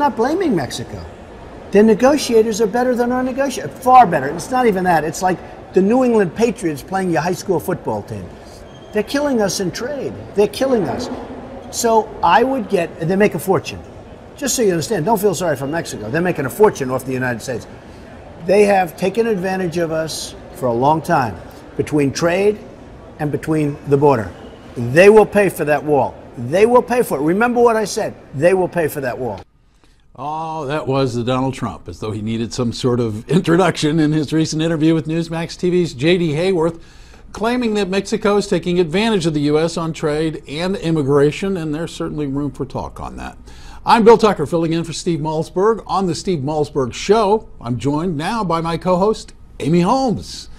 not blaming Mexico. Their negotiators are better than our negotiators, far better. It's not even that. It's like the New England Patriots playing your high school football team. They're killing us in trade. They're killing us. So I would they make a fortune. Just so you understand, don't feel sorry for Mexico. They're making a fortune off the United States. They have taken advantage of us for a long time between trade and between the border. They will pay for that wall. They will pay for it. Remember what I said. They will pay for that wall. Oh, that was the Donald Trump, as though he needed some sort of introduction in his recent interview with Newsmax TV's J.D. Hayworth, claiming that Mexico is taking advantage of the U.S. on trade and immigration, and there's certainly room for talk on that. I'm Bill Tucker, filling in for Steve Malzberg on the Steve Malzberg Show. I'm joined now by my co-host, Amy Holmes.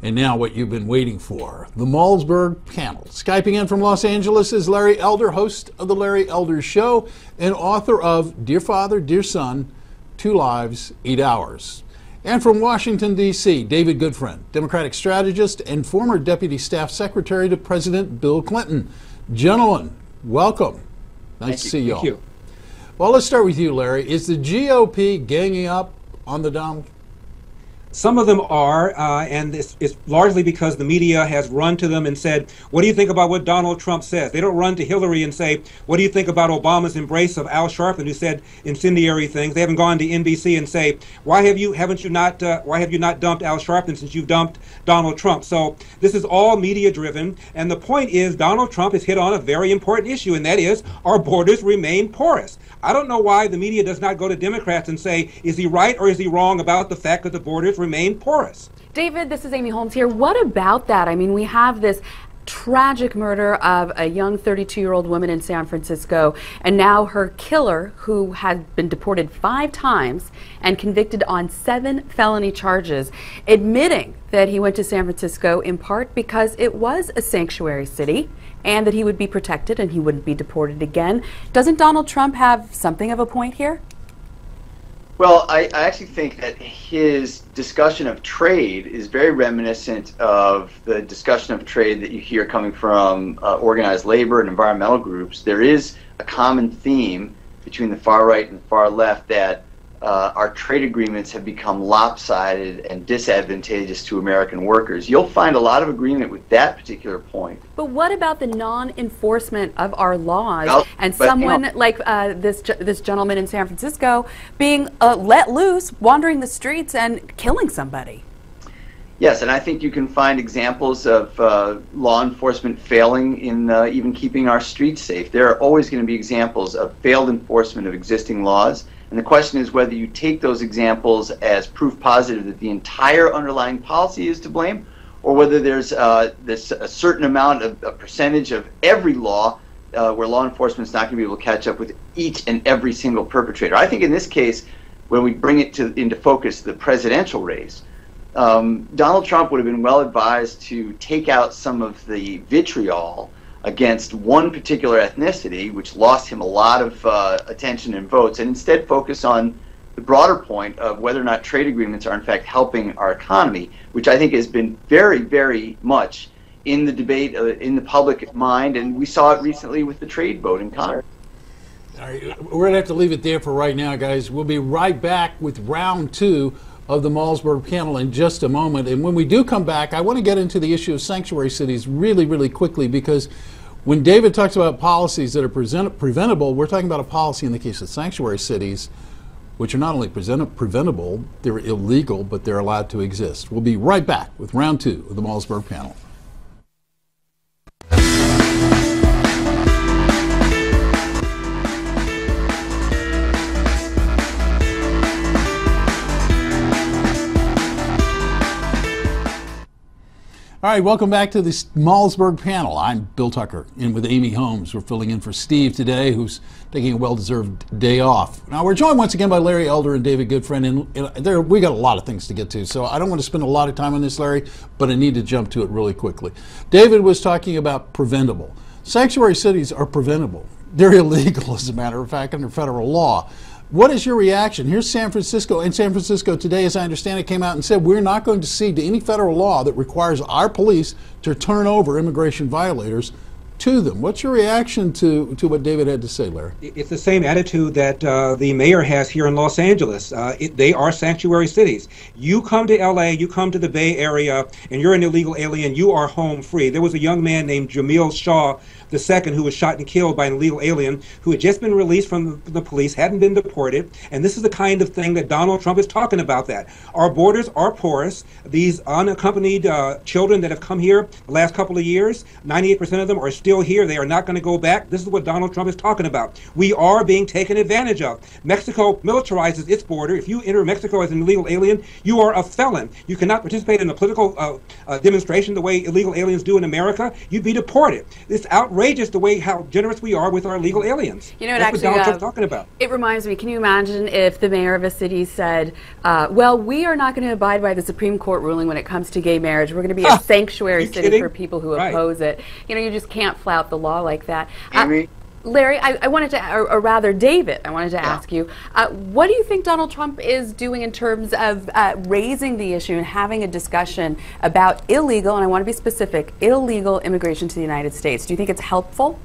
And now what you've been waiting for, the Malzberg panel. Skyping in from Los Angeles is Larry Elder, host of The Larry Elder Show and author of Dear Father, Dear Son, 2 Lives, 8 Hours. And from Washington, D.C., David Goodfriend, Democratic strategist and former Deputy Staff Secretary to President Bill Clinton. Gentlemen, welcome. Nice to see you all. Thank you. Well, let's start with you, Larry. Is the GOP ganging up on the Donald? Some of them are, and it's largely because the media has run to them and said, what do you think about what Donald Trump says? They don't run to Hillary and say, what do you think about Obama's embrace of Al Sharpton, who said incendiary things? They haven't gone to NBC and say, why have you not dumped Al Sharpton since you've dumped Donald Trump? So this is all media driven, and the point is Donald Trump has hit on a very important issue, and that is our borders remain porous. I don't know why the media does not go to Democrats and say, is he right or is he wrong about the fact that the borders remain porous? David, this is Amy Holmes here. What about that? I mean, we have this tragic murder of a young 32-year-old woman in San Francisco, and now her killer, who had been deported 5 times and convicted on 7 felony charges, admitting that he went to San Francisco in part because it was a sanctuary city and that he would be protected and he wouldn't be deported again. Doesn't Donald Trump have something of a point here? Well, I actually think that his discussion of trade is very reminiscent of the discussion of trade that you hear coming from organized labor and environmental groups. There is a common theme between the far right and the far left that our trade agreements have become lopsided and disadvantageous to American workers. You'll find a lot of agreement with that particular point. But what about the non-enforcement of our laws and someone like this gentleman in San Francisco being let loose, wandering the streets and killing somebody? Yes, and I think you can find examples of law enforcement failing in even keeping our streets safe. There are always going to be examples of failed enforcement of existing laws. And the question is whether you take those examples as proof positive that the entire underlying policy is to blame, or whether there's a certain amount of a percentage of every law where law enforcement is not going to be able to catch up with each and every single perpetrator. I think in this case, when we bring it into focus the presidential race, Donald Trump would have been well advised to take out some of the vitriol against one particular ethnicity, which lost him a lot of attention and votes, and instead focus on the broader point of whether or not trade agreements are in fact helping our economy, which I think has been very, very much in the debate, in the public mind, and we saw it recently with the trade vote in Congress. All right, we're going to have to leave it there for right now, guys. We'll be right back with round 2 of the Malzberg panel in just a moment. And when we do come back, I want to get into the issue of sanctuary cities really, really quickly, because when David talks about policies that are preventable, we're talking about a policy in the case of sanctuary cities, which are not only preventable, they're illegal, but they're allowed to exist. We'll be right back with round 2 of the Malzberg panel. All right, welcome back to the Malzberg panel. I'm Bill Tucker, in with Amy Holmes. We're filling in for Steve today, who's taking a well-deserved day off. Now, we're joined once again by Larry Elder and David Goodfriend, and we got a lot of things to get to, so I don't want to spend a lot of time on this, Larry, but I need to jump to it really quickly. David was talking about preventable. Sanctuary cities are preventable. They're illegal, as a matter of fact, under federal law. What is your reaction? Here's San Francisco, and San Francisco today, as I understand it, came out and said we're not going to cede to any federal law that requires our police to turn over immigration violators to them. What's your reaction to what David had to say, Larry? It's the same attitude that the mayor has here in Los Angeles. They are sanctuary cities. You come to LA, you come to the Bay Area, and you're an illegal alien, you are home free. There was a young man named Jamil Shaw II who was shot and killed by an illegal alien who had just been released from the police, hadn't been deported, and this is the kind of thing that Donald Trump is talking about. That our borders are porous. These unaccompanied children that have come here the last couple of years, 98% of them are still here. They are not going to go back. This is what Donald Trump is talking about. We are being taken advantage of. Mexico militarizes its border. If you enter Mexico as an illegal alien, you are a felon. You cannot participate in a political demonstration the way illegal aliens do in America. You'd be deported. It's outrageous the way how generous we are with our illegal aliens. You know, that's what Donald Trump's talking about. It reminds me, can you imagine if the mayor of a city said, well, we are not going to abide by the Supreme Court ruling when it comes to gay marriage. We're going to be a sanctuary city for people who oppose it. You know, you just can't flout the law like that. Larry, I wanted to, or rather David, I wanted to ask you, what do you think Donald Trump is doing in terms of raising the issue and having a discussion about illegal, and I want to be specific, illegal immigration to the United States? Do you think it's helpful?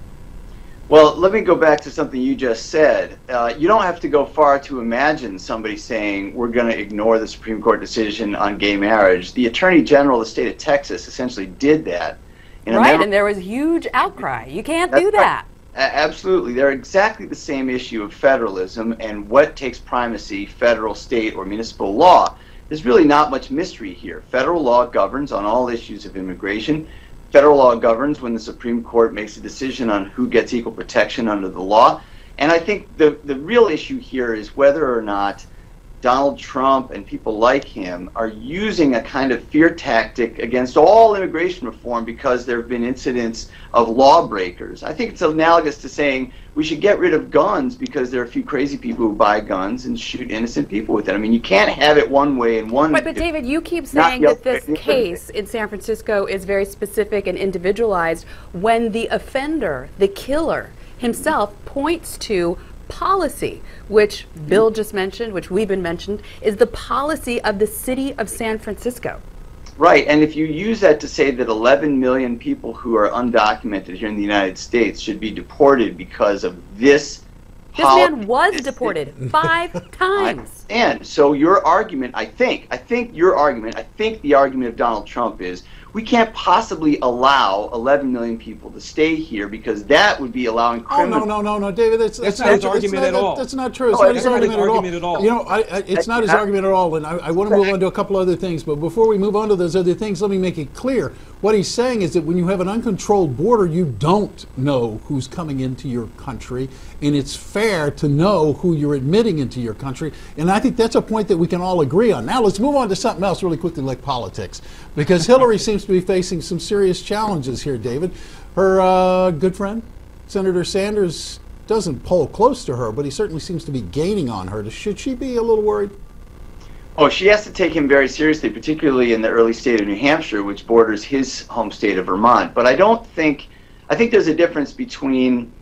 Well, let me go back to something you just said. You don't have to go far to imagine somebody saying we're going to ignore the Supreme Court decision on gay marriage. The Attorney General of the state of Texas essentially did that. Right, and there was huge outcry. You can't do that. Absolutely. They're exactly the same issue of federalism and what takes primacy, federal, state, or municipal law. There's really not much mystery here. Federal law governs on all issues of immigration. Federal law governs when the Supreme Court makes a decision on who gets equal protection under the law. And I think the real issue here is whether or not Donald Trump and people like him are using a kind of fear tactic against all immigration reform because there have been incidents of lawbreakers. I think it's analogous to saying we should get rid of guns because there are a few crazy people who buy guns and shoot innocent people with it. I mean, you can't have it one way and one. But David, you keep saying that this case in San Francisco is very specific and individualized when the offender, the killer himself, points to policy, which Bill just mentioned, which we've been mentioned, is the policy of the city of San Francisco. Right, and if you use that to say that 11 million people who are undocumented here in the United States should be deported because of this policy. This man was deported 5 times. And so your argument, I think the argument of Donald Trump is we can't possibly allow 11 million people to stay here because that would be allowing criminals. No, David, that's not his argument at all. That's not true. It's not his argument at all. You know, it's not his argument at all, and I want to move on to a couple other things, but before we move on to those other things, let me make it clear. What he's saying is that when you have an uncontrolled border, you don't know who's coming into your country, and it's fair to know who you're admitting into your country, and I think that's a point that we can all agree on. Now let's move on to something else really quickly, like politics, because Hillary seems to be facing some serious challenges here, David. Her good friend, Senator Sanders, doesn't poll close to her, but he certainly seems to be gaining on her. Should she be a little worried? Oh, she has to take him very seriously, particularly in the early state of New Hampshire, which borders his home state of Vermont. But I think there's a difference between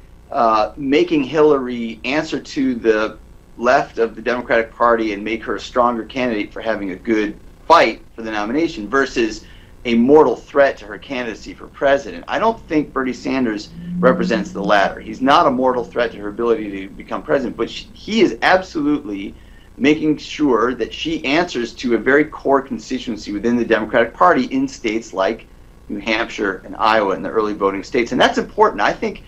making Hillary answer to the left of the Democratic Party and make her a stronger candidate for having a good fight for the nomination versus a mortal threat to her candidacy for president. I don't think Bernie Sanders represents the latter. He's not a mortal threat to her ability to become president, but he is absolutely making sure that she answers to a very core constituency within the Democratic Party in states like New Hampshire and Iowa and the early voting states. And that's important. I think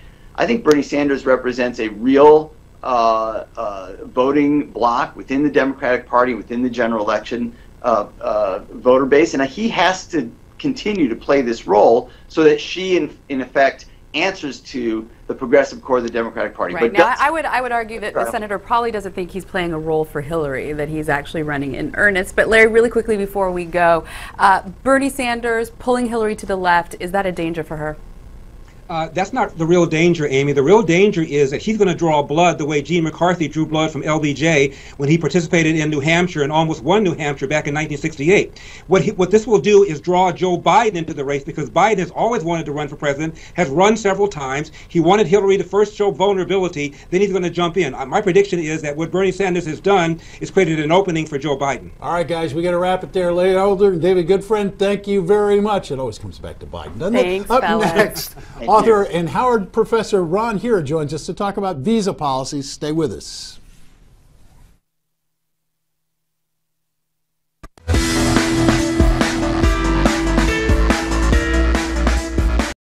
Bernie Sanders represents a real voting bloc within the Democratic Party, within the general election voter base, and he has to continue to play this role so that she, in effect, answers to the progressive core of the Democratic Party. Right. Now, I would argue that the senator probably doesn't think he's playing a role for Hillary, that he's actually running in earnest. But Larry, really quickly before we go, Bernie Sanders pulling Hillary to the left, is that a danger for her? That's not the real danger, Amy. The real danger is that he's going to draw blood the way Gene McCarthy drew blood from LBJ when he participated in New Hampshire and almost won New Hampshire back in 1968. What this will do is draw Joe Biden into the race because Biden has always wanted to run for president, has run several times. He wanted Hillary to first show vulnerability, then he's going to jump in. My prediction is that what Bernie Sanders has done is created an opening for Joe Biden. All right, guys, we got to wrap it there. Larry Elder and David Goodfriend, thank you very much. It always comes back to Biden, doesn't it? Thanks, fellas. Next. author and Howard professor Ron Heer joins us to talk about visa policies. Stay with us.